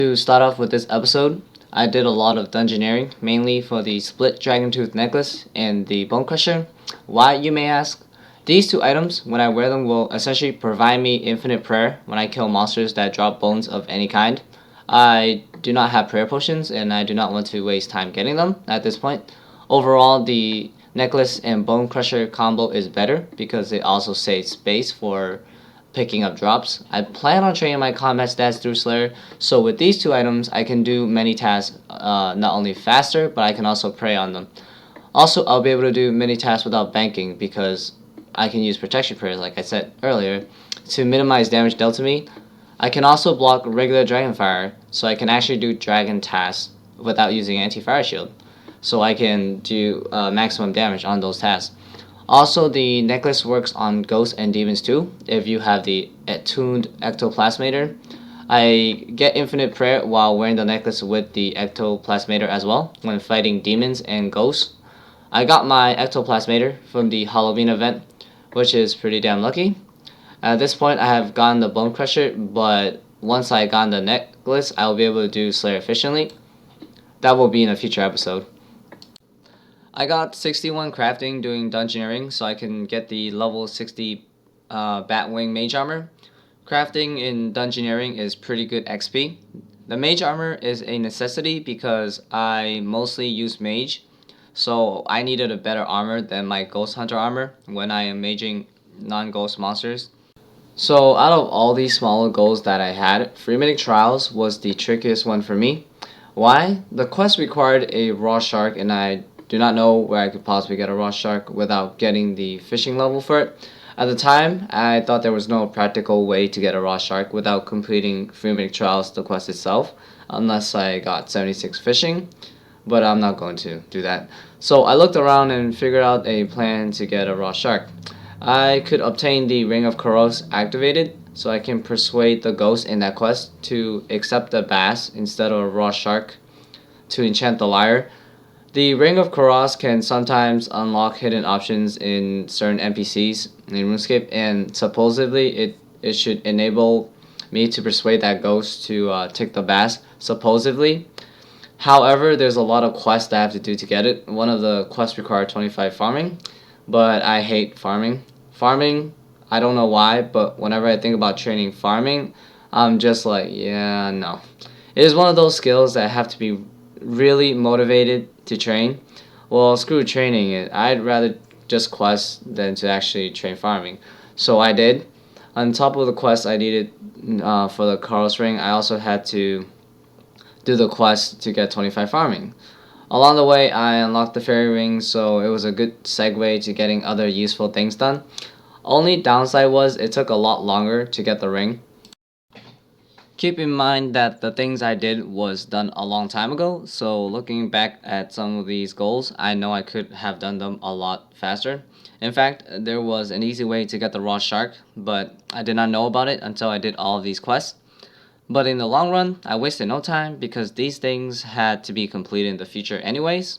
To start off with this episode, I did a lot of dungeoneering, mainly for the split dragon tooth necklace and the bone crusher. Why, you may ask? These two items, when I wear them, will essentially provide me infinite prayer when I kill monsters that drop bones of any kind. I do not have prayer potions, and I do not want to waste time getting them at this point. Overall, the necklace and bone crusher combo is better because it also saves space for picking up drops. I plan on training my combat stats through Slayer, so with these two items, I can do many tasks not only faster, but I can also prey on them. Also, I'll be able to do many tasks without banking because I can use protection prayers, like I said earlier, to minimize damage dealt to me. I can also block regular dragon fire, so I can actually do dragon tasks without using anti-fire shield. So I can do maximum damage on those tasks. Also, the necklace works on ghosts and demons too, if you have the attuned ectoplasmator. I get infinite prayer while wearing the necklace with the ectoplasmator as well, when fighting demons and ghosts. I got my ectoplasmator from the Halloween event, which is pretty damn lucky. At this point, I have gotten the bone crusher, but once I got the necklace, I will be able to do Slayer efficiently. That will be in a future episode. I got 61 crafting doing dungeoneering so I can get the level 60 Batwing Mage Armor. Crafting in dungeoneering is pretty good XP. The Mage Armor is a necessity because I mostly use Mage, so I needed a better armor than my Ghost Hunter armor when I am maging non-ghost monsters. So out of all these smaller goals that I had, Freemitic Trials was the trickiest one for me. Why? The quest required a raw shark and I do not know where I could possibly get a raw shark without getting the fishing level for it. At the time, I thought there was no practical way to get a raw shark without completing Freemitic Trials, the quest itself, unless I got 76 fishing, but I'm not going to do that. So I looked around and figured out a plan to get a raw shark. I could obtain the Ring of Koros activated, so I can persuade the ghost in that quest to accept a bass instead of a raw shark to enchant the lyre. The Ring of Koros can sometimes unlock hidden options in certain NPCs in RuneScape, and supposedly it should enable me to persuade that ghost to take the bass, supposedly. However, there's a lot of quests I have to do to get it. One of the quests require 25 farming, but I hate farming. Farming, I don't know why, but whenever I think about training farming, I'm just like, yeah, no. It is one of those skills that have to be really motivated to train. Well, screw training it. I'd rather just quest than to actually train farming. So I did. On top of the quest I needed for the Carlos ring, I also had to do the quest to get 25 farming. Along the way, I unlocked the fairy ring, so it was a good segue to getting other useful things done. Only downside was it took a lot longer to get the ring. Keep in mind that the things I did was done a long time ago, so looking back at some of these goals, I know I could have done them a lot faster. In fact, there was an easy way to get the raw shark, but I did not know about it until I did all of these quests. But in the long run, I wasted no time because these things had to be completed in the future anyways.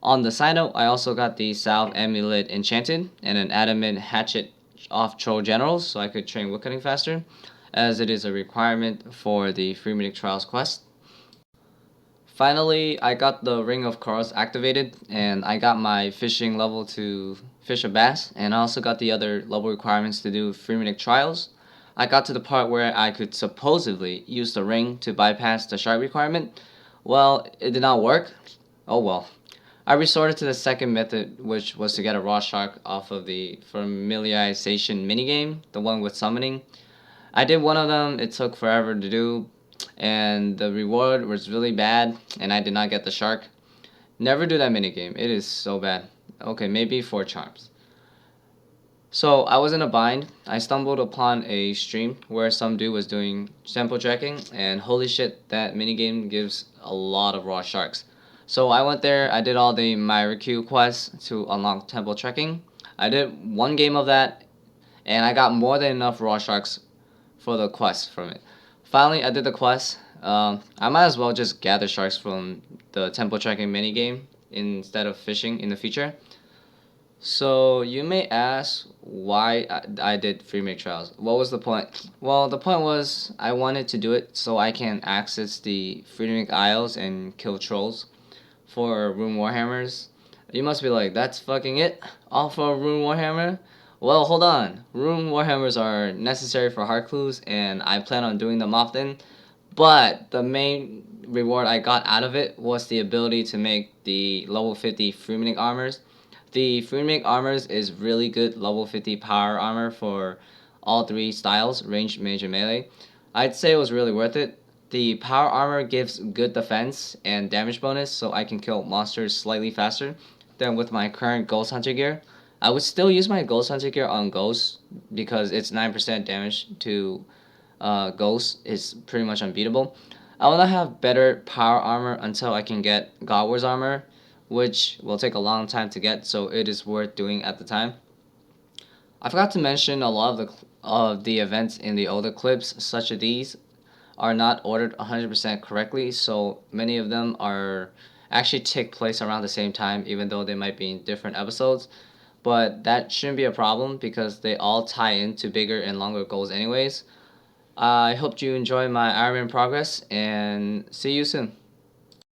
On the side note, I also got the Salve Amulet enchanted and an adamant hatchet off Troll Generals so I could train woodcutting faster, as it is a requirement for the Freemitic Trials quest. Finally, I got the Ring of Koros activated, and I got my fishing level to fish a bass, and I also got the other level requirements to do Freemitic Trials. I got to the part where I could supposedly use the ring to bypass the shark requirement. Well, it did not work. Oh well. I resorted to the second method, which was to get a raw shark off of the familiarization minigame, the one with summoning. I did one of them, it took forever to do, and the reward was really bad, and I did not get the shark. Never do that minigame, it is so bad. Okay, maybe 4 charms. So I was in a bind. I stumbled upon a stream where some dude was doing temple trekking, and holy shit, that minigame gives a lot of raw sharks. So I went there, I did all the Myriku quests to unlock temple trekking. I did one game of that, and I got more than enough raw sharks for the quest from it. Finally, I did the quest. I might as well just gather sharks from the temple trekking minigame instead of fishing in the future. So you may ask why I did free make trials. What was the point? Well, the point was I wanted to do it so I can access the free make isles and kill trolls for rune warhammers. You must be like, that's fucking it? All for a rune warhammer? Well, hold on. Rune warhammers are necessary for heart clues, and I plan on doing them often. But the main reward I got out of it was the ability to make the level 50 Freemanik armors. The Freemanik armors is really good level 50 power armor for all three styles, range, mage, and melee. I'd say it was really worth it. The power armor gives good defense and damage bonus, so I can kill monsters slightly faster than with my current Ghost Hunter gear. I would still use my Ghost Hunter gear on Ghosts because it's 9% damage to Ghost is pretty much unbeatable. I want to have better power armor until I can get God Wars armor, which will take a long time to get, so it is worth doing at the time. I forgot to mention a lot of the events in the older clips, such as these, are not ordered 100% correctly, so many of them are actually take place around the same time, even though they might be in different episodes. But that shouldn't be a problem because they all tie into bigger and longer goals, anyways. I hope you enjoy my Ironman progress and see you soon.